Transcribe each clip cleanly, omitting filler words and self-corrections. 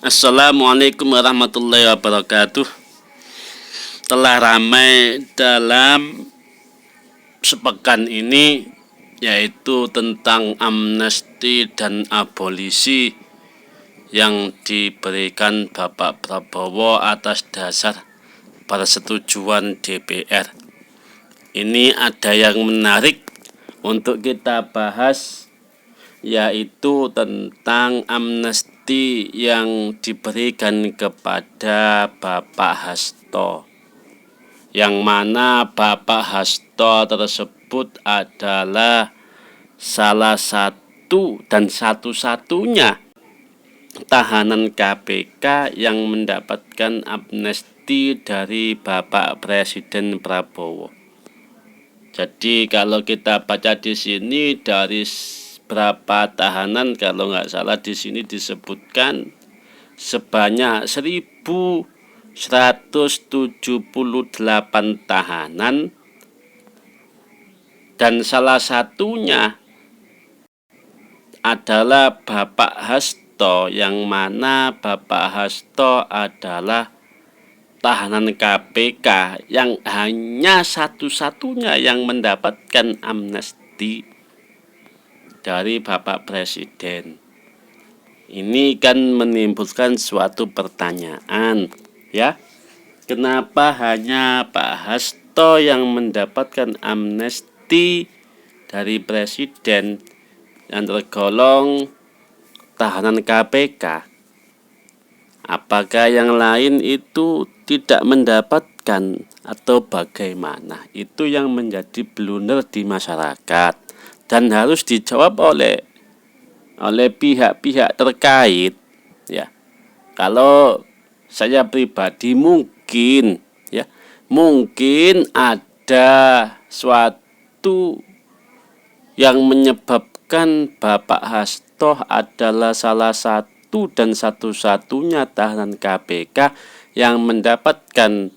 Assalamualaikum warahmatullahi wabarakatuh. Telah ramai dalam sepekan ini, yaitu tentang amnesti dan abolisi yang diberikan Bapak Prabowo atas dasar persetujuan DPR. Ini ada yang menarik untuk kita bahas, yaitu tentang amnesti yang diberikan kepada Bapak Hasto, yang mana Bapak Hasto tersebut adalah salah satu dan satu-satunya tahanan KPK yang mendapatkan amnesti dari Bapak Presiden Prabowo. Jadi kalau kita baca di sini dari berapa tahanan, kalau nggak salah di sini disebutkan sebanyak 1.178 tahanan, dan salah satunya adalah Bapak Hasto, yang mana Bapak Hasto adalah tahanan KPK yang hanya satu-satunya yang mendapatkan amnesti dari Bapak Presiden. Ini kan menimbulkan suatu pertanyaan, ya. Kenapa hanya Pak Hasto yang mendapatkan amnesti dari Presiden yang tergolong tahanan KPK? Apakah yang lain itu tidak mendapatkan atau bagaimana? Itu yang menjadi blunder di masyarakat dan harus dijawab oleh pihak-pihak terkait, ya. Kalau saya pribadi mungkin ada suatu yang menyebabkan Bapak Hasto adalah salah satu dan satu-satunya tahanan KPK yang mendapatkan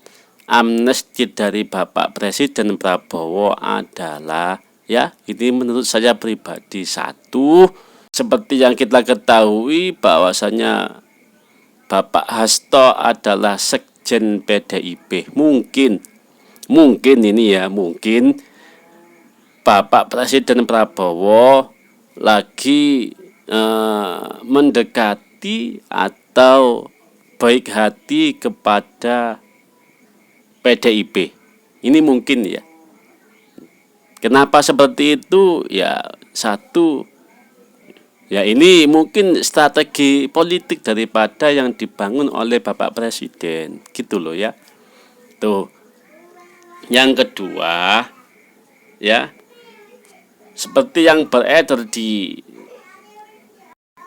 amnesti dari Bapak Presiden Prabowo adalah, ya, ini menurut saya pribadi, satu, seperti yang kita ketahui bahwasanya Bapak Hasto adalah sekjen PDIP. Mungkin Bapak Presiden Prabowo lagi mendekati atau baik hati kepada PDIP. Ini mungkin, ya. Kenapa seperti itu? Ya, satu, ya, ini mungkin strategi politik daripada yang dibangun oleh Bapak Presiden, gitu loh, ya. Tuh. Yang kedua, ya, seperti yang beredar di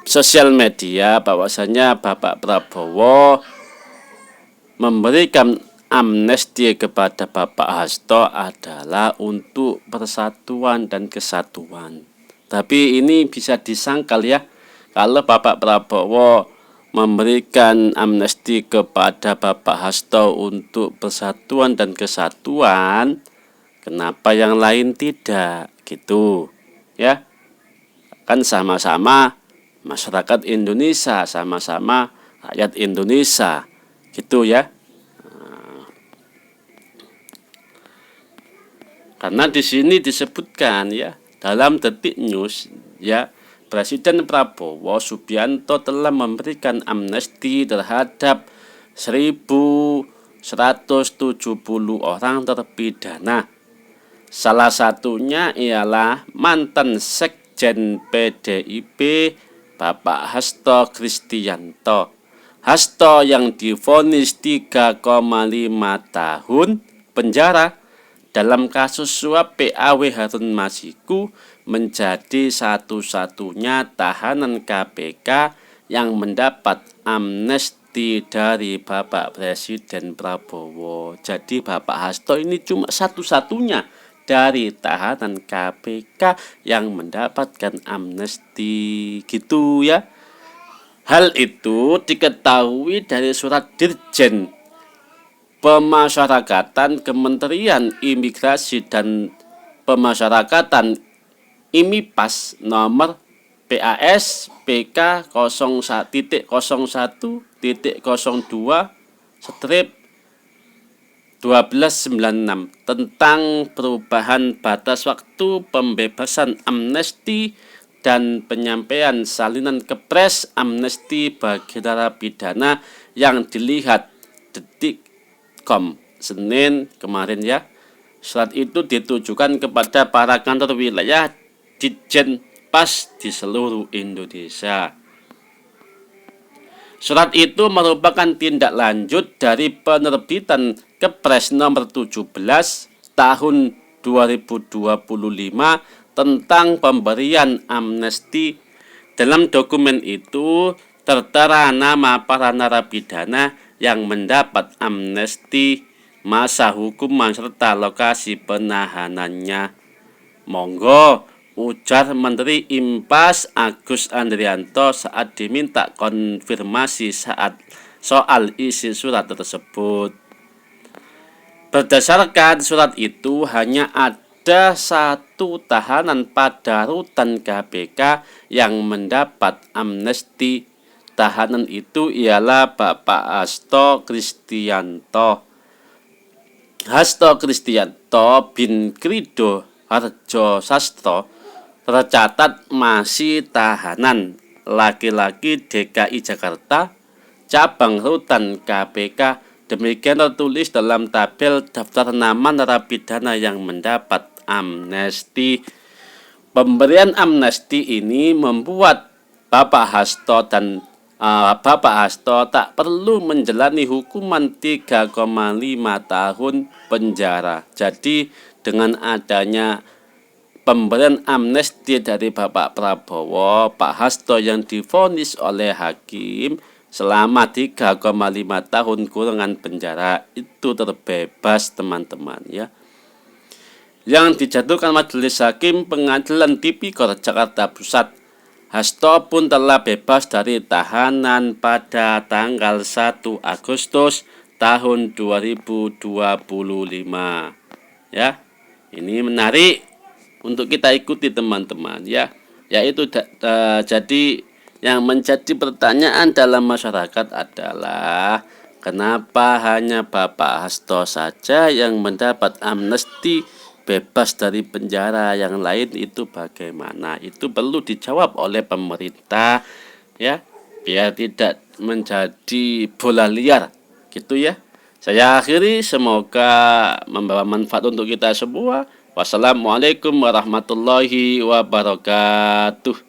sosial media bahwasanya Bapak Prabowo memberikan amnesti kepada Bapak Hasto adalah untuk persatuan dan kesatuan. Tapi ini bisa disangkal, ya, kalau Bapak Prabowo memberikan amnesti kepada Bapak Hasto untuk persatuan dan kesatuan, kenapa yang lain tidak, gitu, ya. Kan sama-sama masyarakat Indonesia, sama-sama rakyat Indonesia, gitu, ya. Karena di sini disebutkan, ya, dalam Detik News, ya, Presiden Prabowo Subianto telah memberikan amnesti terhadap 1.170 orang terpidana. Salah satunya ialah mantan sekjen PDIP Bapak Hasto Kristianto. Hasto yang divonis 3,5 tahun penjara dalam kasus suap PAW Harun Masiku menjadi satu-satunya tahanan KPK yang mendapat amnesti dari Bapak Presiden Prabowo. Jadi Bapak Hasto ini cuma satu-satunya dari tahanan KPK yang mendapatkan amnesti, gitu, ya. Hal itu diketahui dari surat Dirjen Pemasyarakatan Kementerian Imigrasi dan Pemasyarakatan IMIPAS nomor PAS PK 01.02 strip 1296 tentang perubahan batas waktu pembebasan amnesti dan penyampaian salinan kepres amnesti bagi narapidana yang dilihat Detik.com Senin kemarin ya. Surat itu ditujukan kepada para kantor wilayah Ditjen Pas di seluruh Indonesia. Surat itu merupakan tindak lanjut dari penerbitan Kepres nomor 17 tahun 2025 tentang pemberian amnesti. Dalam dokumen itu tertera nama para narapidana yang mendapat amnesti, masa hukuman serta lokasi penahanannya. Monggo, ujar Menteri Impas Agus Andrianto saat diminta konfirmasi soal isi surat tersebut. Berdasarkan surat itu, hanya ada satu tahanan pada rutan KPK yang mendapat amnesti. Tahanan itu ialah Bapak Hasto Kristianto bin Krido Harjo Sastro tercatat masih tahanan, laki-laki DKI Jakarta, cabang rutan KPK. Demikian tertulis dalam tabel daftar nama narapidana yang mendapat amnesti. Pemberian amnesti ini membuat Bapak Hasto tak perlu menjalani hukuman 3,5 tahun penjara. Jadi dengan adanya pemberian amnesti dari Bapak Prabowo, Pak Hasto yang divonis oleh hakim selama 3,5 tahun kurungan penjara itu terbebas, teman-teman ya. Yang dijatuhkan Majelis Hakim Pengadilan Tipikor Jakarta Pusat. Hasto pun telah bebas dari tahanan pada tanggal 1 Agustus tahun 2025 ya. Ini menarik untuk kita ikuti, teman-teman ya. Yaitu jadi yang menjadi pertanyaan dalam masyarakat adalah kenapa hanya Bapak Hasto saja yang mendapat amnesti bebas dari penjara, yang lain itu bagaimana? Itu perlu dijawab oleh pemerintah ya, biar tidak menjadi bola liar gitu ya. Saya akhiri, semoga membawa manfaat untuk kita semua. Wassalamualaikum warahmatullahi wabarakatuh.